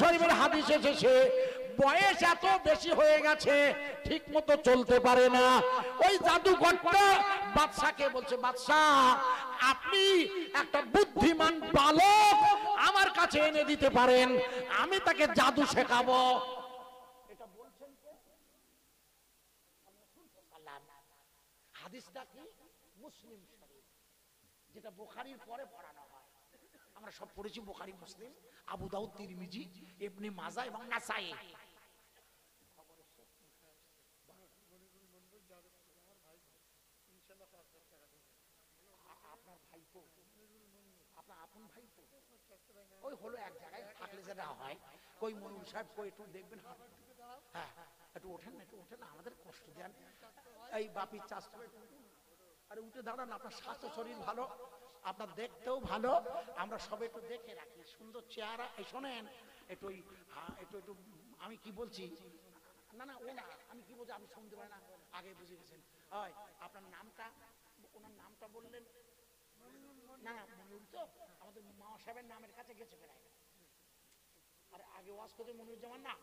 শরীফের হাদিস এসেছে বয়স এত বেশি হয়ে গেছে ঠিক মতো চলতে পারে না। ওই জাদুঘরটা বাদশাকে বলছে, বাদশাহ আপনি একটা বুদ্ধিমান বালক আমার কাছে এনে দিতে পারেন, আমি তাকে জাদু শেখাবো। এটা বলছেন কে? হাদিসটা কি? মুসলিম শরীফ, যেটা বুখারীর পরে পড়ানো হয়। আমরা সব পড়েছি বুখারী, মুসলিম, আবু দাউদ, তিরমিজি, ইবনে মাজাহ এবং নাসাঈ। আপনার ভাইপো, আপনার আপন ভাইপো, ওই হলো এক জায়গায় থাকলে যেটা হয়, কই মনির সাহেব কই একটু দেখবেন, হ্যাঁ একটু ওঠেন না, একটু ওঠেন না, আমাদের কষ্ট দেন। এই বাপি চাষ, আরে উঠে দাঁড়ান, আপনার স্বাস্থ্য শরীর ভালো, আপনার দেখতেও ভালো, আমরা সব একটু দেখে রাখি সুন্দর চেহারা। এই শোনেন একটু ওই একটু একটু আমি কি বলছি, না না ও না, আমি কি বলছি আপনি শুনতে পারেন না, আগে বুঝে গেছেন। ওই আপনার নামটা, ওনার নামটা বললেন না, না মনির তো আমাদের মা সাহেবের নামের কাছে গেছে প্রায়। আরে আগে ওয়াজ করতে মনিরুজ্জামান না,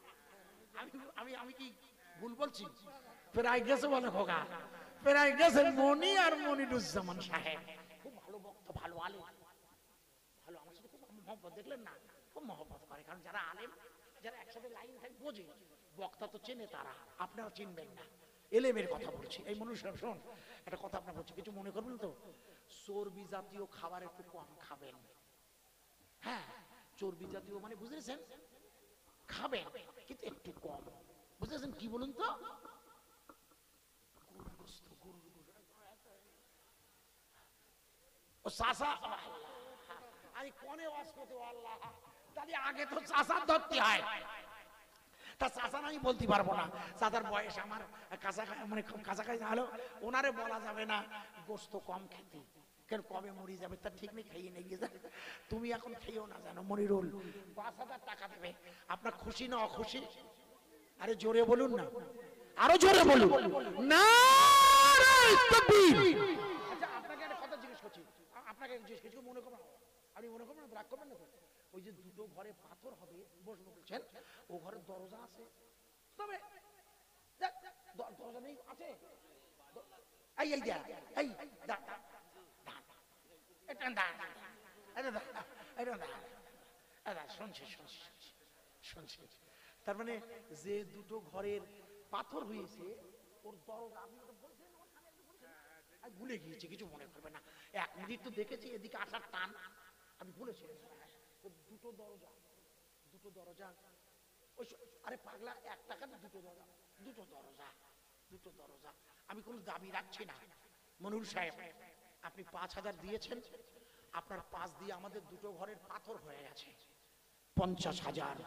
আমি আমি আমি কি ভুল বলছি? প্রায় গেছে বলে খোকা, প্রায় গেছে মনি আর মনিরুজ্জামান সাহেব। খুব ভালো বক্তা, ভালো আলেম, ভালো, আমার সাথে খুব মহব্বত, দেখলেন না, খুব মহব্বত করে। কারণ যারা আলেম, যারা একসাথে লাইন থাকে বোঝে, বক্তা তো চেনে তারা, আপনারা চিনবেন না। এলেমের কথা বলছি। এই মনির সাহেব শোন, একটা কথা আপনার বলছি, কিছু মনে করবেন তো, চর্বি জাতীয় খাবার একটু কম খাবেন। হ্যাঁ চর্বি জাতীয় মানে বুঝেছেন, খাবেন কিন্তু একটু কম, বুঝেছেন কি বলুন তো? ও চাষা, আমি কোনে ওয়াজ করতে, আল্লাহ তাহলে আগে তো চাষার ধরতে হয়, তা চাষা আমি বলতে পারবো না, চাষার বয়স আমার কাছাকাছি, মানে কাছাকাছি না হলেও ওনারে বলা যাবে না গোস্ত কম খেতে, কেন কবে মরি যাবে তার ঠিক নেই, খাইয়ে নিয়ে গিয়ে তুমি এখন খেয়েও না জানো। মনিরুল ৫,০০০ টাকা দেবে, আপনার খুশি না অখুশি? আরে জোরে বলুন না, আরো জোরে বলুন না। আচ্ছা আপনাকে একটা কথা জিজ্ঞেস করছি, আপনাকে জিজ্ঞেস করছি, মনে করবেন আপনি মনে করবেন রাগ করবেন না? ওই যে দুটো ঘরে পাথর হবে বসবো বলছেন, ও ঘরের দরজা আছে, তবে দরজা নেই আছে, এই এই দা এই দা এটা দা এটা দা এটা দা এটা শুনছি শুনছি শুনছি। তার মানে যে দুটো ঘরের পাথর হয়েছে ওর দরজা, আপনি ওটা বলছেন, আমি ভুলে গিয়েছি, কিছু মনে করবে না, 1 মিনিট তো দেখেছি এদিকে আসার টান, আমি ভুলেছি। দুটো দরজা, দুটো দরজা, ওই আরে পাগলা 1 টাকাতে দুটো দরজা, দুটো দরজা, দুটো দরজা। আমি কোনো দাবি রাখছি না মনির সাহেব, আপনি ৫,০০০ দিয়েছেন, আপনার 5 দিয়ে আমাদের দুটো ঘরের পাথর হয়ে গেছে ৫০,০০০,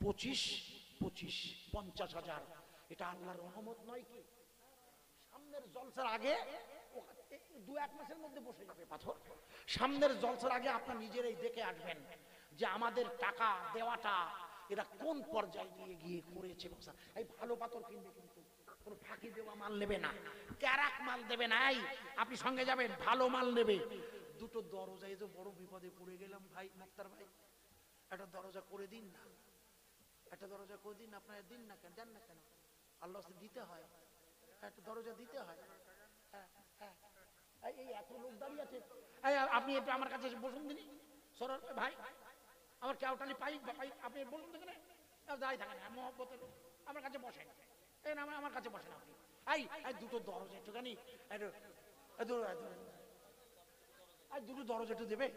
25 25 ৫০,০০০। এটা আল্লাহর রহমত নয় কি? সামনের জলসার আগে 2-1 মাসের মধ্যে বসে যাবে পাথর। সামনের জলসার আগে আপনার নিজেরাই দেখে আসবেন যে আমাদের টাকা দেওয়াটা এরা কোন পর্যায়ে নিয়ে গিয়ে করেছে। এই ভালো পাথর কিনবে, কিন্তু কোনো ফাঁকি দেওয়া মাল নেবে না, ক্যারাক মাল দেবে না। এই আপনি সঙ্গে যাবেন, ভালো মাল নেবে। দুটো দরজা, এই যে বড় বিপদে পড়ে গেলাম ভাই মুক্তার ভাই, একটা দরজা করে দিন না, একটা দরজা করে দিন, আপনারা দিন না কেন, দেন না কেন? আল্লাহ দিতে হয়, একটা দরজা দিতে হয়। হ্যাঁ হ্যাঁ, এই এত লোক দাঁড়িয়ে আছে, আপনি একটু আমার কাছে বসুন দিনই সরল ভাই, আমার কেউটালি পাই পাই, আপনি বলুন দেখেন, দাঁড়িয়ে থাকেন মহব্বতের, আমার কাছে বসেন, এই না আমার কাছে বসেন আপনি। এই দুটো দরজা একটুখানি, দুটো দরজা একটু দেবে।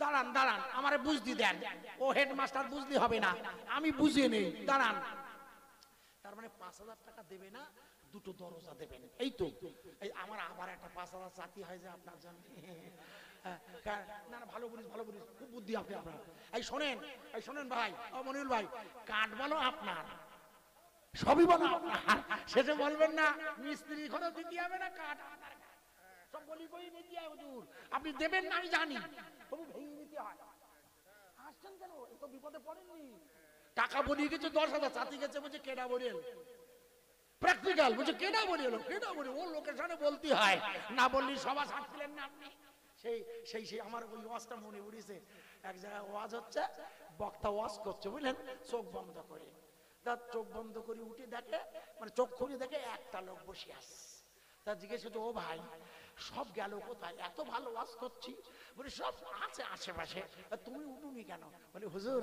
দাঁড়ান দাঁড়ান, আমারে বুঝতে দেন, ও হেডমাস্টার বুঝতে হবে না, আমি বুঝিয়ে নেই, দাঁড়ান। তার মানে ৫,০০০ টাকা দেবে না, দুটো দরজা দেবেন, এই তো। এই আমার আবার একটা ৫,০০০ চাতি হয় যে আপনার জন্য, না না ভালো বলিস, ভালো বলিস, খুব বুদ্ধি আপনি আপনার। এই শোনেন, এই শোনেন ভাই, ও মনিরুল ভাই, কাঠ বলো আপনার, সবই বলো আপনার, শেষে বলবেন না মিস্ত্রি খরচ দিতে হবে না, কাঠ আপনার, সব বলি বই নিতে হয় হুজুর, আপনি দেবেন না আমি জানি, তবু ভেঙে নিতে হয়। আসছেন কেন, এত বিপদে পড়েননি, টাকা বলিয়ে গেছে ১০,০০০, চাতি গেছে বলছে কেডা বলেন, প্র্যাকটিক্যাল বলছে কেনা বলি হলো, কেনা বলি ওর লোকেশনে বলতে হয়, না বললি সভা ছাড়ছিলেন না আপনি। সেই সেই সেই আমার ওই ওয়াজটা মনে পড়েছে। এক জায়গায় ওয়াজ হচ্ছে, বক্তা ওয়াজ করছে বুঝলেন, চোখ বন্ধ করে, তার চোখ বন্ধ করে উঠে দেখে, মানে চোখ খুলে দেখে একটা লোক বসে আছে। তা জিজ্ঞেস করছে, ও ভাই সব গেল কোথায়, এত ভালো ওয়াজ করছি? বলে সব আছে আশেপাশে, তুমি উঠুনি কেন? বলে হুজুর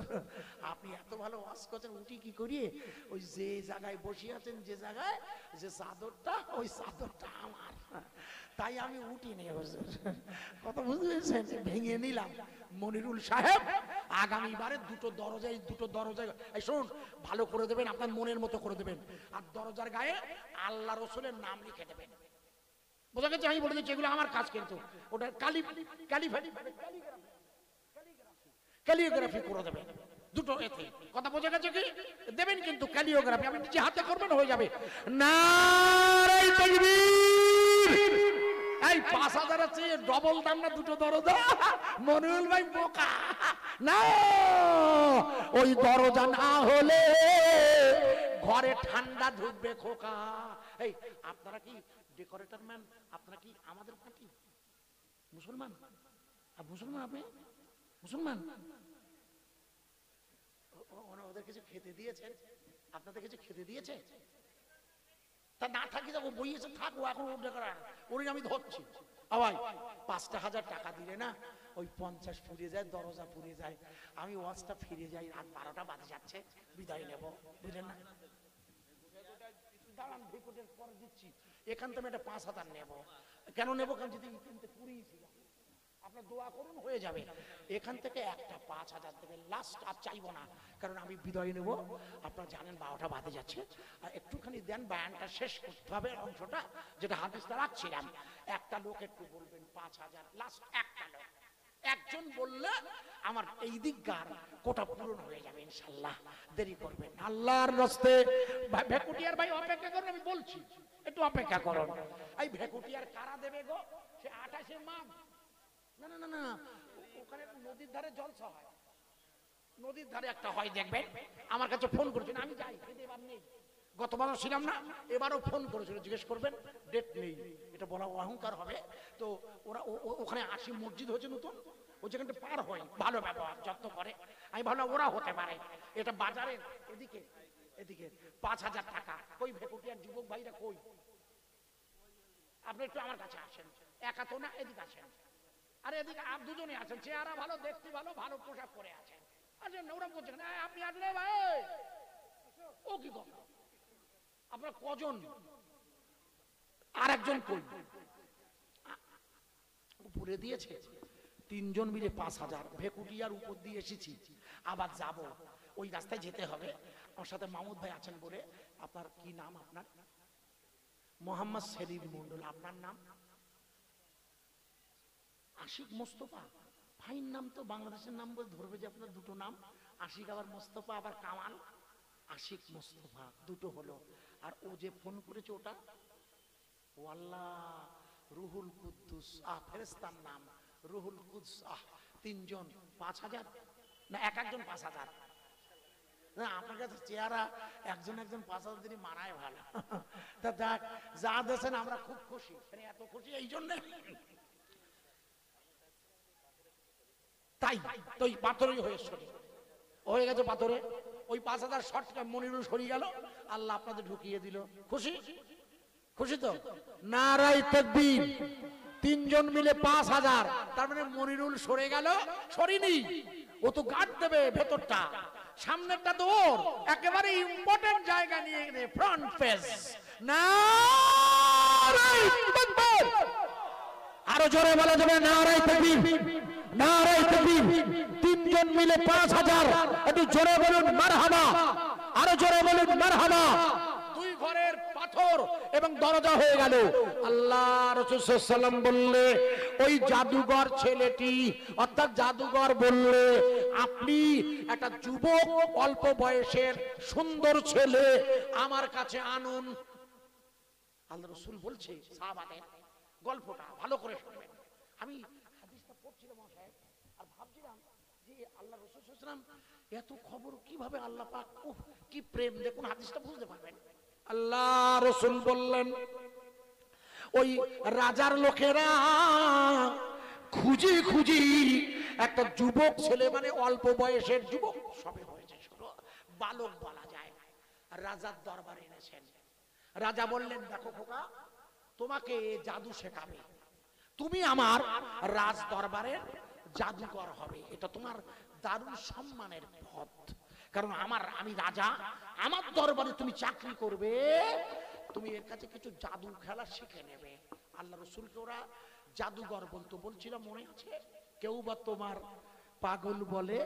আপনি এত ভালো ওয়াজ করছেন, উঠি কি করিয়ে? ওই যে জায়গায় বসে আছেন, যে জায়গায়, যে চাদরটা, ওই চাদরটা আমার, তাই আমি উঠিনি হুজুর। কথা বুঝতে পেরেছেন? ভেঙে নিলাম। মনিরুল সাহেব আগামীবারে দুটো দরজায় এই শুনুন, ভালো করে দেবেন, আপনার মনের মতো করে দেবেন, আর দরজার গায়ে আল্লাহ রসুলের নাম লিখে দেবেন। বোঝা গেছে? আমি বলে দিচ্ছি এগুলো আমার কাজ, কিন্তু ওটা ক্যালিওগ্রাফি করে দেবেন দুটো এতে। কথা বোঝা গেছে কি? দেবেন কিন্তু ক্যালিওগ্রাফি, আপনি নিজে হাতে করবেন, হয়ে যাবে। নারায়ে তাকবীর। এই ৫,০০০ আছে, ডবল দাম না দুটো দরজা? মনিরুল ভাই বোকা না, ওই দরজা না হলে ঘরে ঠান্ডা ঢুকবে খোকা। এই আপনারা কি ডেকোরেটর ম্যান? আপনারা কি আমাদের পার্টি মুসলমান? মুসলমান? আপনি মুসলমান? ওদের কিছু খেতে দিয়েছেন? আপনাদের কিছু খেতে দিয়েছে? তা না থাকি যাবো, বইয়েছে থাকবো, এখন ওর আমি ধরছি। আবার ৫,০০০ টাকা দিলে না ওই ৫০ পুড়ে যায়, দরজা পুড়ে যায়। আমি ওয়াজটা ফিরে যাই, রাত ১২টা বাজে যাচ্ছে, বিদায় নেব, বুঝলেন না? দাঁড়ান, ভেকটের পরে দিচ্ছি। এখান থেকে একটা ৫,০০০ নেব। কেন নেবো? কারণ যদি পুড়িয়েছিলাম, আপনার দোয়া করুন হয়ে যাবে। এখান থেকে একটা ৫,০০০ দেবে লাস্ট, আর চাইবো না, কারণ আমি বিদায় নেব। আপনারা জানেন ১২টা বাজে যাচ্ছে, আর একটুখানি দেন, বয়ানটা শেষ করতে হবে অংশটা, যেটা হাদিসটা রাখছিলাম। একটা লোক একটু বলবেন ৫,০০০ লাস্ট, একটা লোক, একজন বললে আমার এই দিককার কোটা পূরণ হয়ে যাবে ইনশাআল্লাহ। দেরি করবেন আল্লাহর রাস্তে। ভেকুটিয়ার ভাই অপেক্ষা করুন, আমি বলছি, একটু অপেক্ষা করুন। এই ভেকুটিয়ার কারা দেবে গো? সে ২৮শে মাঘ। না না না না, ওখানে নদীর ধারে জলসা হয়, নদীর ধারে একটা হয়, দেখবেন। আমার কাছে ফোন করেছেন, আমি যাই, এবার নেই। গতবারও ছিলাম না, এবারও ফোন করেছিল, জিজ্ঞেস করবেন, ডেট নেই। এটা বলা অহংকার হবে। তো ওরা ওখানে ৮০ মসজিদ হয়েছে নতুন, ওই যেখানটা পার হয়, ভালো ব্যবহার যত্ন করে। আমি ভাবলাম ওরা হতে পারে। এটা বাজারের এদিকে, এদিকে ৫,০০০ টাকা। কই ভেকুটিয়ার যুবক ভাইরা কই? আপনি একটু আমার কাছে আসেন, একা তো না, এদিকে আসেন। আরে এদিকে আর দুজনে আছেন, চেহারা ভালো, দেখতে ভালো, ভালো পোশাক পরে আছেন। আচ্ছা ওরা বলছেন আপনি আসলে ভাই, ও কি কথা, আপনার কজন? আর একজন কই? উপরে দিয়েছে ৩ জন মিলে ৫,০০০। ভেকুটিয়ার উপর দিয়ে এসেছি, আবার যাব, ওই রাস্তায় যেতে হবে। আমার সাথে মাহমুদ ভাই আছেন বলে। আপনার কি নাম? আপনার? মোহাম্মদ সেলিম মন্ডল। আপনার নাম? আশিক মোস্তফা। ফাইন নাম তো, বাংলাদেশের নাম বলে ধরবে যে আপনার দুটো নাম, আশিক আবার মোস্তফা আবার কামাল। আশিক মোস্তফা দুটো হলো। আর ও যে ফোন করেছে ওটা, ও আল্লাহ, রুহুল কুদ্দুস। ফেরেশতার নাম রুহুল কুদ্দুস। ৩ জন ৫,০০০ না, এক একজন ৫,০০০। না আপনার কাছে চেহারা একজন ৫,০০০ দিনই মানায় ভালো। তা দেখ, যা দেন আমরা খুব খুশি, এত খুশি এই জন্য। তাই তো পাথরই হয়ে গেছে পাথরে। ওই ৫,০০০ শর্টটা মনিরুল সরিয়ে গেল, আল্লাহ আপনাদের ঢুকিয়ে দিল। খুশি? খুশি তো? নারায়ে তাকবীর। ৩ জন মিলে ৫,০০০। তার মানে মনিরুল সরে গেল, সরিনি, ও তো গার্ড দেবে ভেতরটা, সামনেরটা তো ওর, একেবারে ইম্পর্টেন্ট জায়গা নিয়ে গেছে, ফ্রন্ট ফেস। নারায়ে তাকবীর। আরো জোরে বলা যাবে নারায়ে তাকবীর, নারায়ে তাকবীর। ৩ জন মিলে ৫,০০০। একটু জোরে বলুন মারহাবা, আরো জোরে বলুন মারহাবা। দুই ঘরের পাথর এবং দরজা হয়ে গেল। আল্লাহ রাসূল সাল্লাল্লাহু আলাইহি ওয়াসাল্লাম বললে, ওই জাদুঘর ছেলেটি, অর্থাৎ জাদুঘর বললে, আপনি একটা যুবক, অল্প বয়সের সুন্দর ছেলে আমার কাছে আনুন। আল্লাহ রাসূল বলছে, সাহাবাদের গল্পটা ভালো করে শুনবেন। আমি হাদিসটা পড়ছিলাম সাহেব, আর ভাবছিলাম যে আল্লাহ রাসূল সাল্লাল্লাহু আলাইহি ওয়াসাল্লাম এত খবর কিভাবে আল্লাহ পাক, কি প্রেম, দেখুন হাদিসটা বুঝতে পারবেন। আল্লাহ রাসূল বললেন ওই রাজার লোকেরা খুঁজি খুঁজি একটা যুবক ছেলে, মানে অল্প বয়সের যুবক, সবে হয়েছে ছোট, বালক বলা যায়, রাজার দরবারে এনেছেন। রাজা বললেন দেখো খোকা, তোমাকে জাদু শেখাবে, তুমি আমার রাজ দরবারের জাদুকর হবে, এটা তোমার দারুণ সম্মানের পদ, কারণ আমি রাজা, আমার দরবারে তুমি চাকরি করবে, তুমি এর কাছে কিছু জাদু খেলা শিখে নেবে। আল্লাহ রাসূলকে ওরা জাদুঘর বলতো, বলছিল মনে আছে, কেউ বা তোমার পাগল বলে,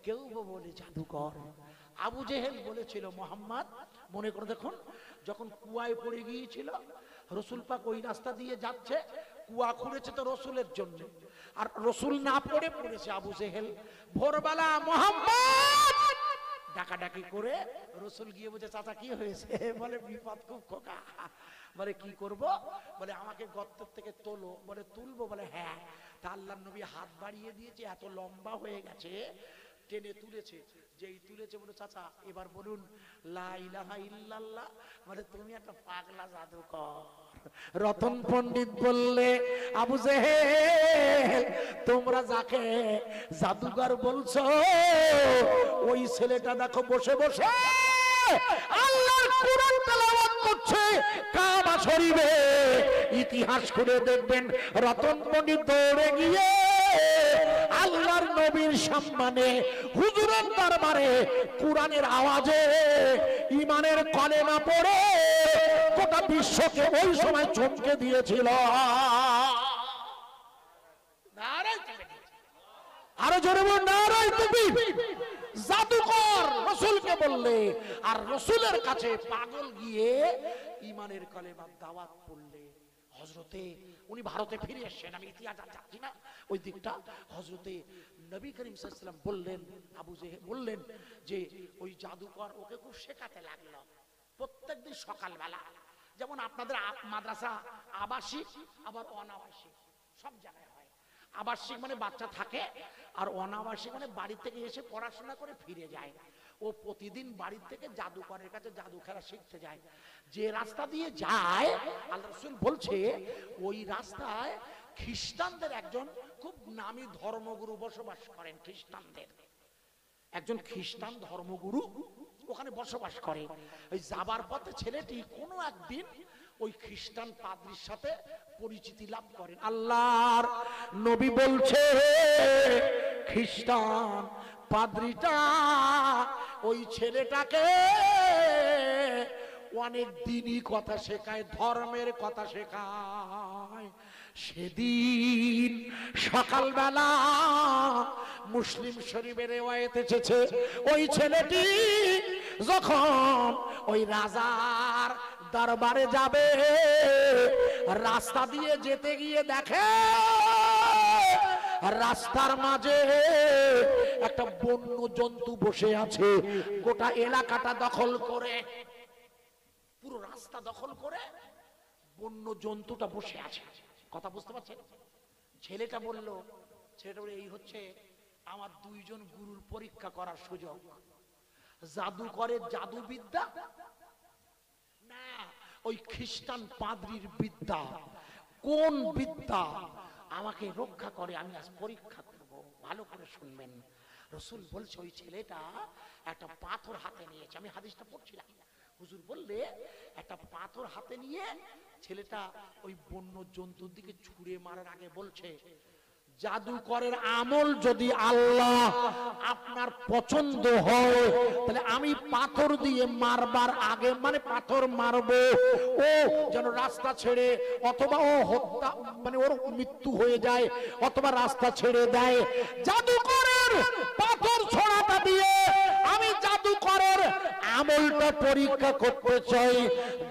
কেউ বা বলে জাদুকর। আবু জেহেল বলেছিল মোহাম্মদ, মনে করে দেখুন, যখন কুয়ায় পড়ে গিয়েছিল, রসুল পাক ওই রাস্তা দিয়ে যাচ্ছে, কুয়া খুঁড়েছে তো রসুলের জন্য, আর রসুল না পড়েছে আবু জেহেল। ভোরবেলা মোহাম্মদ ডাকাডাকি করে রসুল গিয়ে বলছে চাচা কি হয়েছে? বলে বিপদ খুব খোকা। বলে কি করব? বলে আমাকে গর্তের থেকে তোলো। বলে তুলবো? বলে হ্যাঁ। তা আল্লাহর নবী হাত বাড়িয়ে দিয়েছে, এত লম্বা হয়ে গেছে, টেনে তুলেছে। যেই তুলেছে বলে চাচা এবার বলুন লা ইলাহা ইল্লাল্লাহ। মানে তুমি একটা পাগলা জাদুকর। রতন পণ্ডিত বললে আবু জেহেল তোমরা যাকে জাদুকর বলছো ওই ছেলেটা দেখো বসে বসে আল্লাহর কুরআন তেলাওয়াত করছে কাবা শরীফে। ইতিহাস খুলে দেখবেন রতন পণ্ডিত দৌড়ে গিয়ে আল্লাহর নবীর সম্মানে হুজুরের দরবারে কুরআনের আওয়াজে ঈমানের কলেমা পড়ে গোটা বিশ্বকে ওই সময় চমকে দিয়েছিল। আরো জোরে বলুন নারায়ে তাকবীর। জাদুকর রাসূলকে বললে, আর রাসূলের কাছে পাগল গিয়ে ঈমানের কলেমার দাওয়াত পড়লে। হযরতে উনি ভারতে ফিরে এসেছেন, আমি ইতিহাস জানছি না ওই দিকটা। হযরতে নবী করিম সাল্লাল্লাহু আলাইহি ওয়াসাল্লাম বললেন, আবু জেহেল বললেন যে ওই জাদুকর ওকে খুব শেখাতে লাগলো প্রত্যেকদিন সকালবেলা। যেমন আপনাদের মাদ্রাসা আবাসিক আবার অনাবাসিক সব জায়গায় হয়। আবাসিক মানে বাচ্চা থাকে, আর অনাবাসিক মানে বাড়ি থেকে এসে পড়াশোনা করে ফিরে যায়। ও প্রতিদিন বাড়ি থেকে জাদুকরের কাছে জাদু খেলা শিখতে যায়। যে রাস্তা দিয়ে যায় আল্লাহ রাসূল বলছে ওই রাস্তায় খ্রিস্টানদের একজন খুব নামী ধর্মগুরু বসবাস করেন। খ্রিস্টানদের একজন খ্রিস্টান ধর্মগুরু ওখানে বসবাস করে। ওই যাবার পথে ছেলেটি কোনো একদিন ওই খ্রিস্টান পাদ্রীর সাথে পরিচিতি লাভ করেন। আল্লাহর নবী বলছে খ্রিস্টান পাদ্রীটা ওই ছেলেটাকে অনেক দিনই কথা শেখায়, ধর্মের কথা শেখায়। সেদিন সকালবেলা মুসলিম শরীফের রিওয়ায়েত এসেছে ওই ছেলেটি যখন ওই রাজার দরবারে যাবে, রাস্তা দিয়ে যেতে গিয়ে দেখে রাস্তার মাঝে একটা বন্য জন্তু বসে আছে, গোটা এলাকাটা দখল করে, পুরো রাস্তা দখল করে বন্য জন্তুটা বসে আছে। কথা বুঝতে পারছেন? ছেলেটা বলল এই হচ্ছে আমার দুইজন গুরুর পরীক্ষা করার সুযোগ। জাদুকরের জাদুবিদ্যা না ওই খ্রিস্টান পাদ্রীর বিদ্যা, কোন বিদ্যা আমাকে রক্ষা করে আমি আজ পরীক্ষা করব। ভালো করে শুনবেন। রাসূল বলছে ওই ছেলেটা একটা পাথর হাতে নিয়েছে। আমি হাদিসটা পড়ছিলাম, হুজুর বললে একটা পাথর হাতে নিয়ে ছেলেটা ওই বন্য জন্তুর দিকে ছুঁড়ে মারার আগে বলছে জাদুকরের আমল যদি আল্লাহ আপনার পছন্দ হয় তাহলে আমি পাথর দিয়ে মারবার আগে, মানে পাথর মারবো, ও যেন রাস্তা ছেড়ে অথবা ও হত্যা মানে ওর মৃত্যু হয়ে যায় অথবা রাস্তা ছেড়ে দেয়। জাদুকরের পাথর ছোড়াটা দিয়ে আমি জাদুকরের আমলটা পরীক্ষা করতে চাই।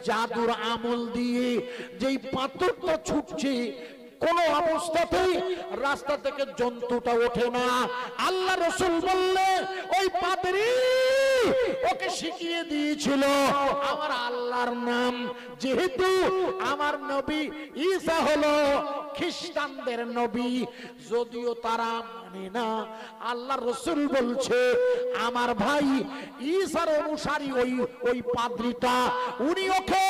জাদুর আমল দিয়ে যেই পাথরটা ছুটছে কোন অবস্থাতেই রাস্তা থেকে জন্তুটা ওঠে না। আল্লাহ রাসূল বললে ওই পাদ্রী ওকে শিখিয়ে দিয়েছিল আমার আল্লাহর নাম, যেহেতু আমার নবী ঈসা হলো খ্রিস্টানদের নবী, যদিও তারা মানে না। আল্লাহ রাসূল বলছে আমার ভাই ঈসার অনুসারী ওই পাদ্রীটা, উনি ওকে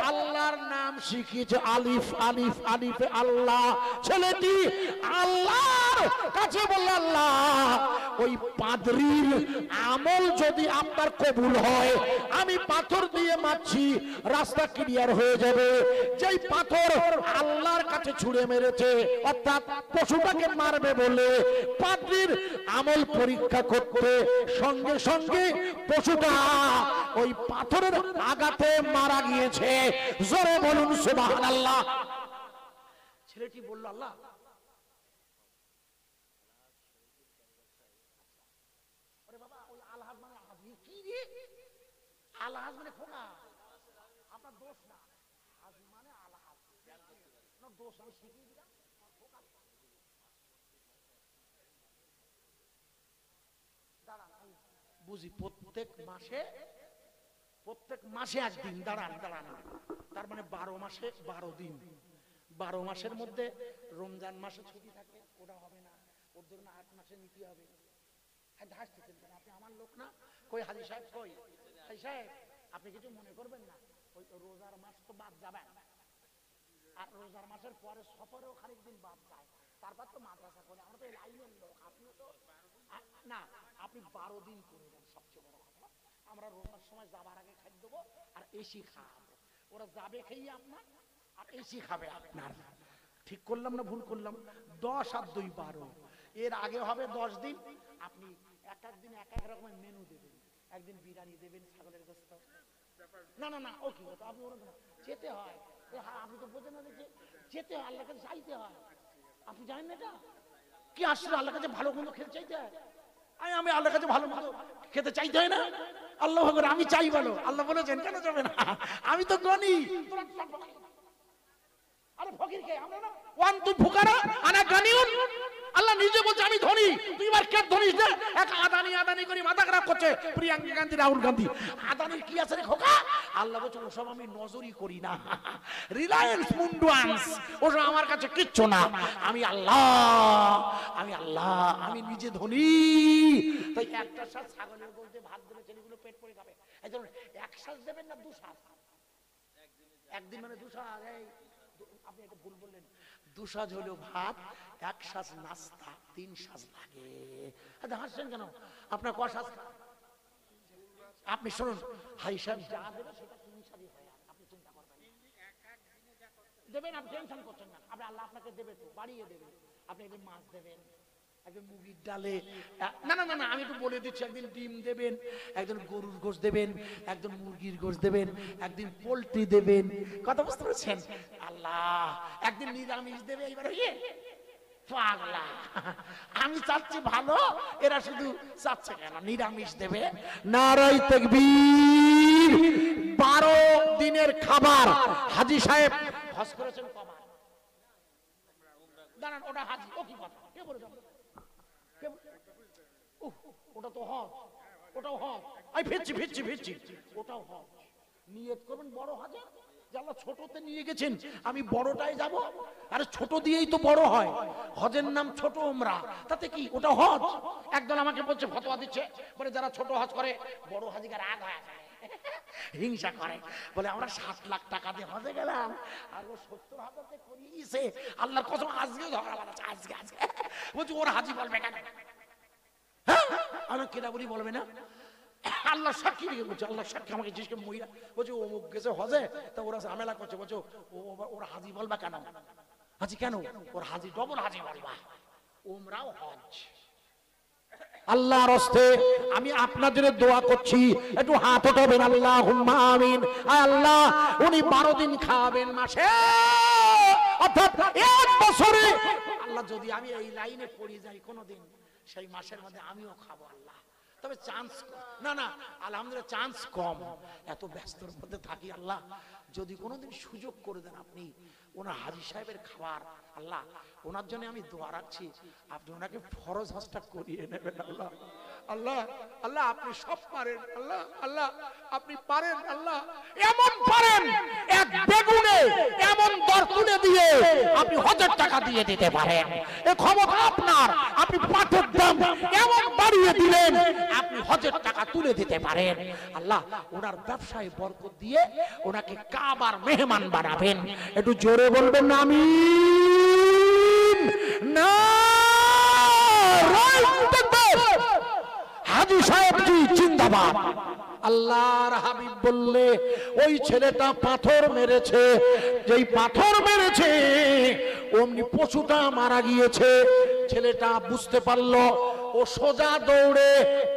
আল্লাহর নাম শিখিয়েছে, আলিফ আলিফ আলিফে আল্লাহ। ছেলেটি আল্লাহর কাছে বলল আল্লাহ ওই পাদ্রীর আমল যদি আপনার কবুল হয়, আমি পাথর দিয়ে মারছি, রাস্তা ক্লিয়ার হয়ে যাবে। যেই পাথর আল্লাহর কাছে ছুঁড়ে মেরেছে, অর্থাৎ পশুটাকে মারবে বলে পাদ্রীর আমল পরীক্ষা করতে, সঙ্গে সঙ্গে পশুটা ওই পাথরের আঘাতে মারা গিয়েছে। জোরে বলুন সুবহানাল্লাহ। ছেলেটি বলল আল্লাহ আলহাজ মানে খোকা, আপনার দোষ না, হাজ মানে আলহাজ দোষ, আমি শিখিয়ে দিলাম। বুঝি প্রত্যেক মাসে একদিন দাঁড়ান, তার মানে 12 মাসে 12 দিন। 12 মাসের মধ্যে রমজান মাসে ছুটি থাকে, ওটা হবে না, ওর ধরুন 8 মাসে নিতে হবে। আপনি আমার লোক না, কই হাজি সাহেব, কই হাজি সাহেব, আপনি কিছু মনে করবেন না, ওই রোজার মাস তো বাদ যাবে, আর রোজার মাসের পরে সফরেও খানিক দিন বাদ যায়, তারপর তো মাদ্রাসা করে, আমরা তো এই লাইনের লোক। আপনিও তো না, আপনি 12 দিন করে দেন, সবচেয়ে বড় কথা। আমরা রোজার সময় যাবার আগে খাই দেবো আর এসি খাওয়াবো, ওরা যাবে খেয়ে আপনার আর এসি খাবে আপনার। ঠিক করলাম না ভুল করলাম? 10 আর 2 12, এর আগে হবে 10 দিন। আপনি এক এক দিন এক এক রকমের মেনু দেবেন, একদিন বিরিয়ানি দেবেন, ছাগলের গোশত, না না না ও কি কথা, আপনি ওরা যেতে হয়, আপনি তো বোঝেন না যে যেতে হয়, আল্লাহর কাছে চাইতে হয়। আপনি জানেন না এটা কি? আসলে আল্লাহর কাছে ভালো মন্দ খেতে চাইতে হয়। আমি আল্লাহর কাছে ভালো মন্দ খেতে চাইতে হয় না? আল্লাহ বলে আমি চাই বলো, আল্লাহ বলেছেন কেন যাবে না? আমি তো গনি, আরে ফকির কে আমরা না, ওয়ান তুই ফুকারা আনা গানিউন। আল্লাহ নিজে বলছে আমি ধনী, তুই আর কে ধনী না? এক আদানি করে মাথা খারাপ করছে প্রিয়াঙ্কা গান্ধী, রাহুল গান্ধী। আদানির কি আছে রে খোকা? আল্লাহ বলছে ওসব আমি নজরই করি না, রিলায়েন্স মুন্ডুয়ান্স ওসব আমার কাছে কিচ্ছু না। আমি আল্লাহ, আমি নিজে ধনী। তাই একটা শ্বাস ছাগলের বলতে ভাত দেবে, ছেলেগুলো পেট পড়ে খাবে। এই ধরুন এক শ্বাস দেবেন না 2 শ্বাস? একদিন মানে 2 শ্বাস। আপনি এটা ভুল বললেন, 2 শ্বাস হলো ভাত, 1 শ্বাস নাস্তা, 3 শ্বাস লাগে। হাসছেন কেন? আপনার ক শ্বাস? আপনি শুনুন, হাই সাহেব যা দেবে সেটা 3 শ্বাসই হয়, আপনি চিন্তা করবেন দেবেন, আপনি টেনশন করছেন না। আপনি আল্লাহ আপনাকে দেবে, তো বাড়িয়ে দেবে। আপনি একদিন মাছ দেবেন, একদিন মুরগির ডালে, না না না আমি একটু বলে দিচ্ছি, একদিন ডিম দেবেন, একদিন গরুর গোশত দেবেন, একদিন মুরগির গোশত দেবেন, একদিন পোল্ট্রি দেবেন। কথা বুঝতে পারছেন? আল্লাহ একদিন নিরামিষ দেবে। এইবার হইয়ে পাগলা, আমি চাচ্ছি ভালো, এরা শুধু চাচ্ছে কেন নিরামিষ দেবে। নারায়ে তাকবীর। 12 দিনের খাবার হাজী সাহেব হজ করেছেন কবার? দাঁড়ান, ওটা হাজী, ও কি কথা, কে বলে যাবে? ওটা তো হজ, ওটাও হজ। আমি ফিরছি, ওটাও হজ। নিয়ত করবেন বড় হজে, যে আল্লাহ ছোটতে নিয়ে গেছেন, আমি বড়টাই যাব। আরে ছোট দিয়েই তো বড় হয়, হজের নাম ছোট উমরা, তাতে কি? ওটা হজ। একদল আমাকে বলছে, ফতোয়া দিচ্ছে, বলে যারা ছোট হজ করে বড় হাজিকে রাগ হয়, হিংসা করে, বলে আমরা 7 লাখ টাকা দিয়ে হজে গেলাম আর ও 70,000 দিয়ে করিয়েছে। আল্লাহর কসম আজকেও ঝগড়া লাগাচ্ছে, আজকে বলছি ওর হাজি বলবে কেন? আমার কেনা বলি বলবে না? আল্লাহ সাক্ষী দিকে বলছে, আল্লাহ সাক্ষী আমাকে জিজ্ঞেস করে মহিলা বলছে অমুক গেছে হজে, তা ওরা ঝামেলা করছে, বলছে ওরা হাজি বলবা কেন? হাজি কেন? ওর হাজি ডবল হাজি বলবা, ওমরাও হজ। আল্লাহর রাস্তে আমি আপনাদের দোয়া করছি, একটু হাত উঠাবেন, আল্লাহুম্মা আমিন। আল্লাহ উনি 12 দিন খাওয়াবেন মাসে, অর্থাৎ 1 বছরে। আল্লাহ যদি আমি এই লাইনে পড়ে যাই কোনোদিন, সেই মাসের মধ্যে আমিও খাবো আল্লাহ। তবে চান্স না আলহামদুলিল্লাহ চান্স কম, এত ব্যস্তর মধ্যে থাকি। আল্লাহ যদি কোনোদিন সুযোগ করে দেন আপনি ওনার হাজী সাহেবের খাবার, আল্লাহ ওনার জন্য আমি দোয়া রাখছি, আপনি ওনাকে ফরজ হজটা করিয়ে নেবেন। আল্লাহ আল্লাহ আল্লাহ আপনি সব পারেন, আল্লাহ আল্লাহ আপনি পারেন, আল্লাহ এমন পারেন এক বেগুনে এমন দর তুলে দিয়ে আপনি হজের টাকা দিয়ে দিতে পারেন। এই ক্ষমতা আপনার, আপনি পাথর দাম এমন বাড়িয়ে দিলেন আপনি হজের টাকা তুলে দিতে পারেন। আল্লাহ ওনার ব্যবসায় বরকত দিয়ে ওনাকে কাবার মেহমান বানাবেন। একটু জোরে বলবেন না আমিন। না হাজী সাহেবজি জিন্দাবাদ। আল্লাহর হাবিব বললে ওই ছেলেটা পাথর মেরেছে, যেই পাথর মেরেছে অমনি পশুটা মারা গিয়েছে। ছেলেটা বুঝতে পারলো, ও সোজা দৌড়ে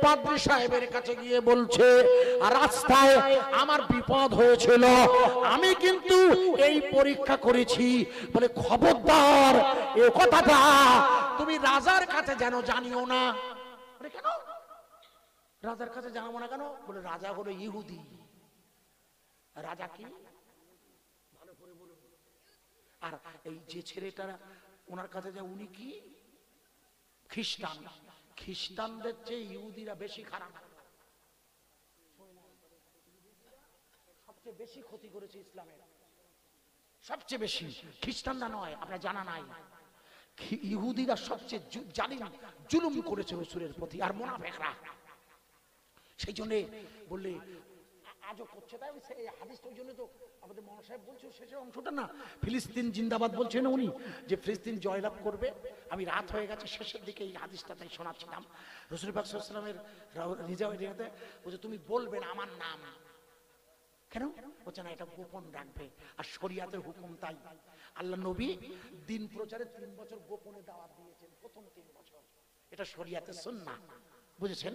পাদ্রী সাহেবের কাছে গিয়ে বলছে, আর রাস্তায় আমার বিপদ হয়েছিল, আমি কিন্তু এই পরীক্ষা করেছি। বলে খবরদার এ কথাটা তুমি রাজার কাছে যেন জানিও না। বলে কেন রাজার কাছে জানাবো না কেন? বলে রাজা হলো ইহুদি। রাজা কি ভালো করে বলুন। আর এই যে ছেলেটা ওনার কাছে যায় উনি কি খ্রিস্টান। খ্রিস্টানদের চেয়ে ইহুদিরা বেশি খারাপ, সবচেয়ে বেশি ক্ষতি করেছে ইসলামের, সবচেয়ে বেশি। খ্রিস্টানরা নয়, আপনার জানা নাই, ইহুদিরা সবচেয়ে জালিম জুলুম করেছে রাসূলের প্রতি আর মুনাফিকরা। সেই জন্য বললে আজও করছে। তাই এই হাদিসটা ওই জন্য তো আমাদের মৌলানা সাহেব বলছে শেষের অংশটা না, ফিলিস্তিন জিন্দাবাদ বলছেন উনি, যে ফিলিস্তিন জয়লাভ করবে। আমি রাত হয়ে গেছে, শেষের দিকে এই হাদিসটা তাই শোনাচ্ছিলাম। রাসূল পাক সাল্লাল্লাহু আলাইহি ওয়াসাল্লামের রিজাতে বলছে তুমি বলবেন আমার নাম। কেন বলছে না, এটা গোপন রাখবে। আর শরিয়াতের হুকুম তাই। আল্লাহ নবী দিন প্রচারে 3 বছর গোপনে দাওয়াত দিয়েছেন, প্রথম 3 বছর। এটা শরিয়াতের সুন্নাহ, বুঝেছেন?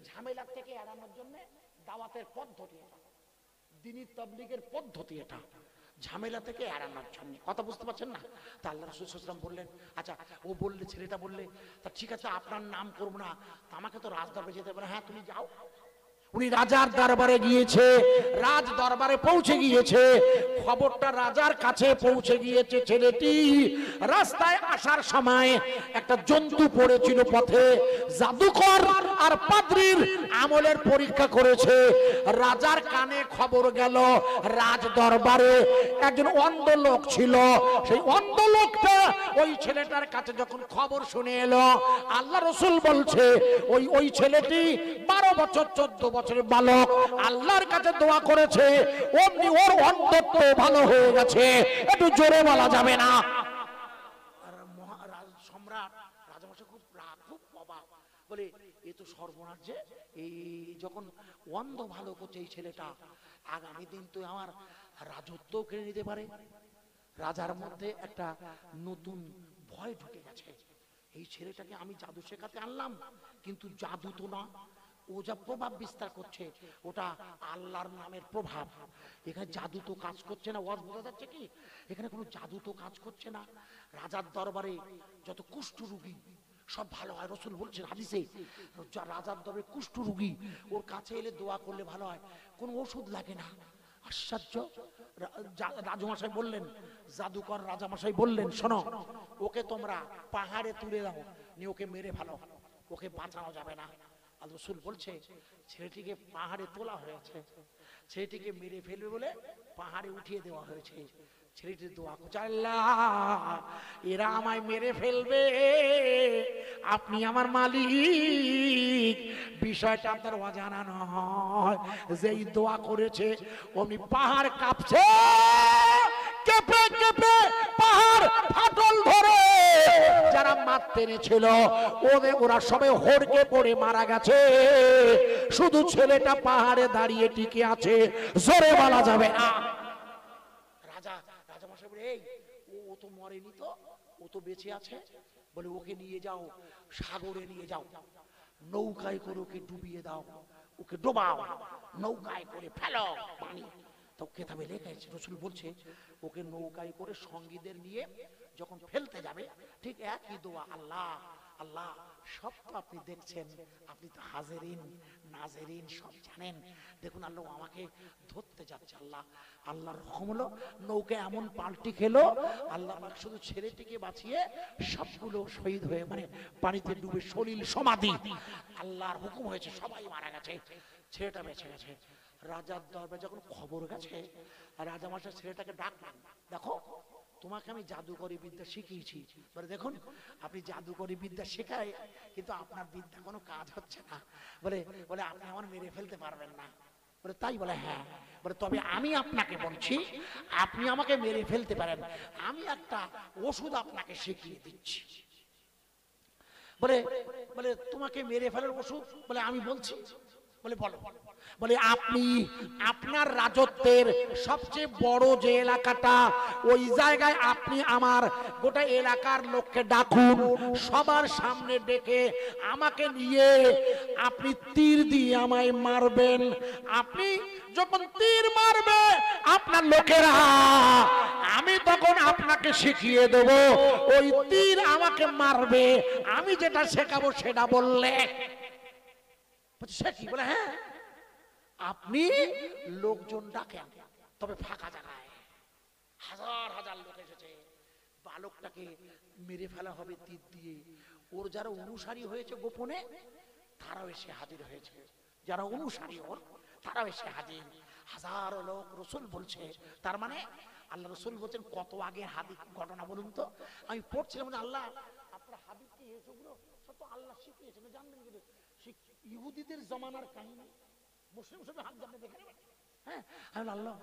ঝামেলা থেকে এড়ানোর জন্য দাওয়াতের পদ্ধতি এটা, দ্বীনি তাবলীগের পদ্ধতি এটা, ঝামেলা থেকে এড়ানোর জন্য। কথা বুঝতে পারছেন না? তা আল্লাহ রাসূল সাল্লাল্লাহু আলাইহি ওয়াসাল্লাম বললেন, আচ্ছা ও বললে, ছেলেটা বললে, তা ঠিক আছে আপনার নাম করব না, তা আমাকে তো রাজদরবারে যেতে হবে। হ্যাঁ তুমি যাও। উনি রাজার দরবারে গিয়েছে, রাজ দরবারে পৌঁছে গিয়েছে, খবরটা রাজার কাছে পৌঁছে গিয়েছে। ছেলেটি রাস্তায় আসার সময় একটা জন্তু পড়েছিল পথে, জাদুকর আর পাদ্রীর আমলের পরীক্ষা করেছে। রাজার কানে খবর গেল, রাজ দরবারে একজন অন্ধ লোক ছিল। সেই অন্ধ লোকটা ওই ছেলেটার কাছে যখন খবর শুনে এলো, আল্লাহ রাসূল বলছে ওই ছেলেটি 12 বছর 14 বছরের বালক আল্লাহর কাছে দোয়া করেছে, অমনি ওর অন্ধত্ব ভালো হয়ে গেছে। একটু জোরে বলা যাবে না? সম্রাট রাজামশাই খুব রাগ, খুব অবাক, বলে এ তো সর্বনাশ, যে এই যখন অন্ধ ভালো করছে এই ছেলেটা, আগামী দিন তো আমার রাজত্ব কেড়ে নিতে পারে। রাজার মধ্যে একটা নতুন ভয় ঢুকে গেছে। এই ছেলেটাকে আমি জাদু শেখাতে আনলাম, কিন্তু জাদু তো না, ও যা প্রভাব বিস্তার করছে ওটা আল্লাহর নামের প্রভাব। এখানে জাদু তো কাজ করছে না। ওয়াজ বোঝা যাচ্ছে কি? এখানে কোনো জাদু তো কাজ করছে না। রাজার দরবারে যত কুষ্ঠ রোগী সব ভালো হয়। রাসূল বলছেন হাদিসে, রাজার দরবারে কুষ্ঠ রোগী ওর কাছে এলে দোয়া করলে ভালো হয়, কোনো ওষুধ লাগে না। আশ্চর্য। রাজমশাই বললেন, জাদুকর রাজামশাই বললেন, শোনো ওকে তোমরা পাহাড়ে তুলে দাও, নিয়ে ওকে মেরে ফেলো, ওকে বাঁচানো যাবে না। আর রাসূল বলছে ছেলেটিকে পাহাড়ে তোলা হয়েছে, ছেলেটিকে মেরে ফেলবে বলে পাহাড়ে উঠিয়ে দেওয়া হয়েছে। ছেলেটি দোয়া করছে, আল্লাহ এরা আমায় মেরে ফেলবে, আপনি আমার মালিক, বিষয়টা আপনার অজানা নয়। যেই দোয়া করেছে অমনি পাহাড় কাঁপছে, কেঁপে কেঁপে পাহাড় ফাটল ধরে যারা মারতে এনেছিল ওরা সবাই হড়কে পড়ে মারা গেছে। শুধু ছেলেটা পাহাড়ে দাঁড়িয়ে টিকে আছে, জোরে বলা যাবে না। রাজামশাই বলে, এই ও তো মরেনি তো, ও তো বেঁচে আছে। বলে ওকে নিয়ে যাও, সাগরে নিয়ে যাও, নৌকায় করে ওকে ডুবিয়ে দাও, ওকে ডোবাও, নৌকায় করে ফেলো পানি। তো কেতাবে লেখা আছে, রাসূল বলছে ওকে নৌকায় করে সঙ্গীদের নিয়ে যখন ফেলতে যাবে, ঠিক একই দোয়া, আল্লাহ আল্লাহ। সব তো আপনি দেখছেন, আপনি তো হাজেরিন নাজেরিন সব জানেন। দেখুন আল্লাহ আমাকে ধরতে যাচ্ছে। আল্লাহর হুকুম হলো, নৌকা এমন পাল্টি খেলো, আল্লাহ পাক শুধু ছেলেটিকে বাঁচিয়ে সবগুলো শহীদ হয়ে মানে পানিতে ডুবে সলিল সমাধি। আল্লাহর হুকুম হয়েছে, সবাই মারা গেছে, ছেলেটা বেঁচে গেছে। রাজার দরবারে যখন খবর গেছে, রাজামশাই ছেলেটাকে ডাকলেন, দেখো তোমাকে আমি জাদুকরি বিদ্যা শিখিয়েছি, বলে দেখুন আপনি জাদুকরি বিদ্যা শেখায় কিন্তু আপনার বিদ্যা কোনো কাজ হচ্ছে না। বলে বলে আপনি আমার মেরে ফেলতে পারবেন না। বলে তাই? বলে হ্যাঁ। বলে তবে আমি আপনাকে বলছি আপনি আমাকে মেরে ফেলতে পারেন, আমি একটা ওষুধ আপনাকে শিখিয়ে দিচ্ছি। বলে বলে তোমাকে মেরে ফেলার ওষুধ? বলে আমি বলছি। বলে বলো। বলে আপনি আপনার রাজত্বের সবচেয়ে বড় যে এলাকাটা, ওই জায়গায় আপনি আমার গোটা এলাকার লোককে ডাকুন, সবার সামনে ডেকে আমাকে নিয়ে আপনি তীর দিয়ে আমায় মারবেন। আপনি যখন তীর মারবে আপনার লোকেরা, আমি তখন আপনাকে শিখিয়ে দেব, ওই তীর আমাকে মারবে, আমি যেটা শেখাবো সেটা বললে। সে কি? বলে হ্যাঁ। আপনি লোকজন ডাকেন, তবে ফাঁকা জায়গায়। হাজার হাজার লোক এসেছে, বালকটাকে মেরে ফেলা হবে তীর দিয়ে। ওর যারা অনুসারী হয়েছে গোপনে তারাও এসে হাজির হয়েছে, যারা অনুসারী ওর তারাও এসে হাজির। হাজারো লোক। রসুল বলছে, তার মানে আল্লাহ রসুল বলছেন কত আগে হাদিস ঘটনা বলুন তো। আমি পড়ছিলাম আল্লাহ আপনার হাদিস কি এসবগুলো সব তো আল্লাহ শিখিয়েছেন, জানবেন কিন্তু ইহুদিদের জমানার কাহিনী মুসলিম সবে হাত জানতে দেখে নেবেন। হ্যাঁ, আল্লাহ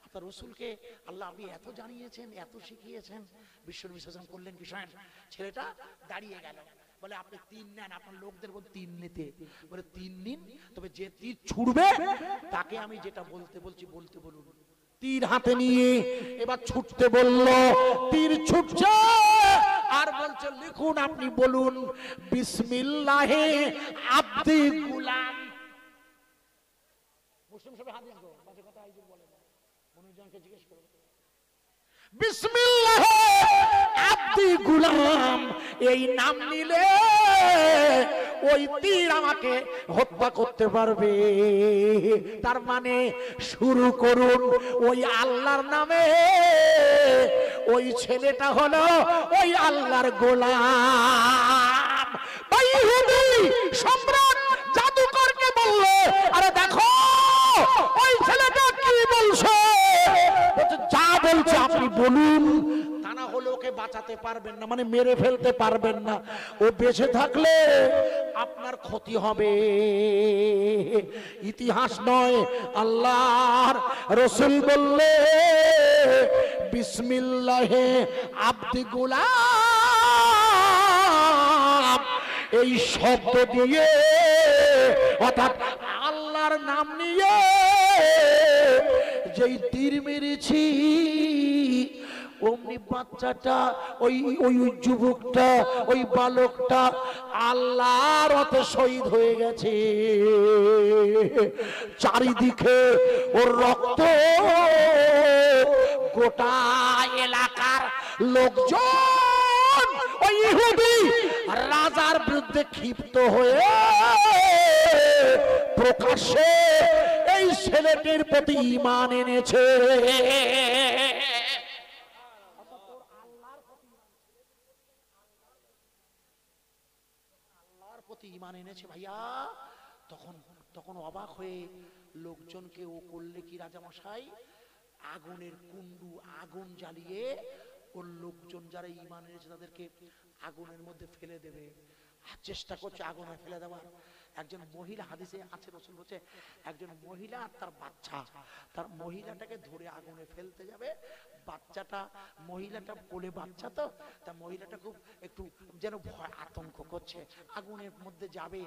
আপনার রসুলকে আল্লাহ আপনি এত জানিয়েছেন, এত শিখিয়েছেন। বিশ্বনবী সাল্লাল্লাহু আলাইহি ওয়াসাল্লাম করলেন কি শোনেন? ছেলেটা দাঁড়িয়ে গেল, বলে আপনি তীর নেন, আপনার লোকদের বল তীর নিতে। বলে তীর নিন, তবে যে তীর ছুড়বে তাকে আমি যেটা বলতে বলছি বলতে বলুন। তীর হাতে নিয়ে এবার ছুটতে বলল, তীর ছুটছে আর বলছে লিখুন, আপনি বলুন বিসমিল্লাহে আব্দি গুলাম। মুসলিম সবে হাদিস গো, বাজে কথা আইজুল বলে না, মনুজনকে জিজ্ঞেস করো। বিসমিল্লাহে আব্দি গুলাম, এই নাম নিলে ওই তীর আমাকে হত্যা করতে পারবে। তার মানে শুরু করুন ওই আল্লাহর নামে। ওই ছেলেটা হলো ওই আল্লাহর গোলাম। ইহুদি সম্রাট জাদুকরকে বললো, আরে দেখো ওই ছেলেটা কি বলছে, যা বলছে আপনি বলুন, তা না হলে ওকে বাঁচাতে পারবেন না, মানে মেরে ফেলতে পারবেন না। ও বেঁচে থাকলে আপনার ক্ষতি হবে। ইতিহাস নয়, আল্লাহর রাসূল বললে বিসমিল্লাহে আব্দি গুলাম, এই শব্দ দিয়ে অর্থাৎ আল্লাহর নাম নিয়ে যেই তীর মেরেছি, অমনি বাচ্চাটা ওই ওই যুবকটা ওই বালকটা আল্লাহর হতে শহীদ হয়ে গেছে। চারিদিকে ওর রক্ত, গোটা এলাকার লোকজন ওই ইহুদি রাজার বিরুদ্ধে ক্ষিপ্ত হয়ে প্রকাশ্যে এই ছেলেটির প্রতি ঈমান এনেছে। আল্লাহর প্রতি ঈমান এনেছে ভাইয়া। তখন তখন অবাক হয়ে লোকজনকে ও করলে কি রাজামশাই, আগুনের কুণ্ডু আগুন জ্বালিয়ে ওর লোকজন যারা ঈমান এনেছে তাদেরকে আগুনের মধ্যে ফেলে দেবে। চেষ্টা করছে আগুনে ফেলে দেওয়ার। একজন মহিলা, হাদিসে আছে রাসূল বলেছে একজন মহিলা আর তার বাচ্চা, তার মহিলাটাকে ধরে আগুনে ফেলতে যাবে। বাচ্চাটা, মহিলাটা কোলে বাচ্চা, তো তা মহিলাটা খুব একটু যেন ভয় আতঙ্ক করছে, আগুনের মধ্যে যাবে,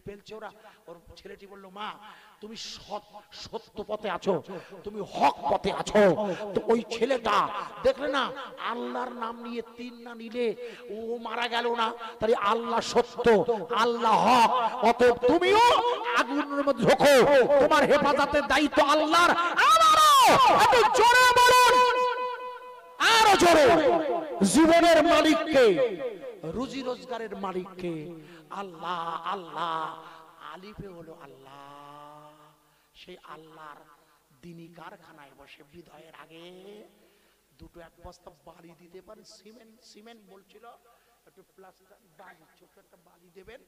ফেলছে ওরা। ওর ছেলেটি বলল, মা তুমি সত্য পথে আছো, তুমি হক পথে আছো। তো ওই ছেলেটা দেখলে না আল্লাহর নাম নিয়ে তীর না নিলে ও মারা গেল না, তাহলে আল্লাহ সত্য, আল্লাহ হক, অতএব তুমিও আগুনের মধ্যে ঢোকো, তোমার হেফাজতের দায়িত্ব আল্লাহর। আমারও একটু জোরে বলুন, আরো জোরে। জীবনের মালিককে, রুজি রোজগারের মালিককে আল্লাহ। আল্লাহ আলিফে হলো আল্লাহ। সেই আল্লাহর দিনী কারখানায় বসে বিদায়ের আগে দুটো এক বস্তা বালি দিতে পারেন। সিমেন্ট বলছিল একটু প্লাস্টার বালি, ছোট একটা বালি দেবেন।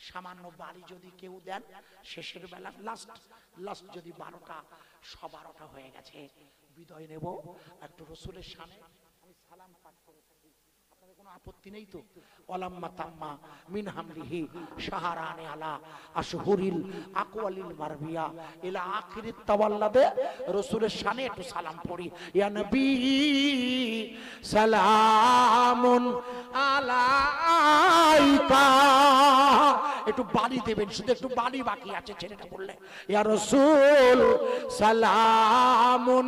সামান্য বালি যদি কেউ দেন, শেষের বেলা লাস্ট যদি 12টা 12:30 হয়ে গেছে, বিদায় নেব। একটু রসুলের সামনে আমি সালাম আপত্তি নেই তো? ওয়ালাম্মা তাম্মা মিন হামলিহি শাহরানে আলা আশহুরিল আকওয়ালিল মারবিয়া ইলা আখিরিত তাওয়াল্লাদে। রাসূলের শানে একটু সালাম পড়ি। ইয়া নবী সালামুন আলাইকা, একটু বাড়ি দেবেন, শুধু একটু বাড়ি বাকি আছে ছেলেটা বললে। ইয়া রাসূল সালামুন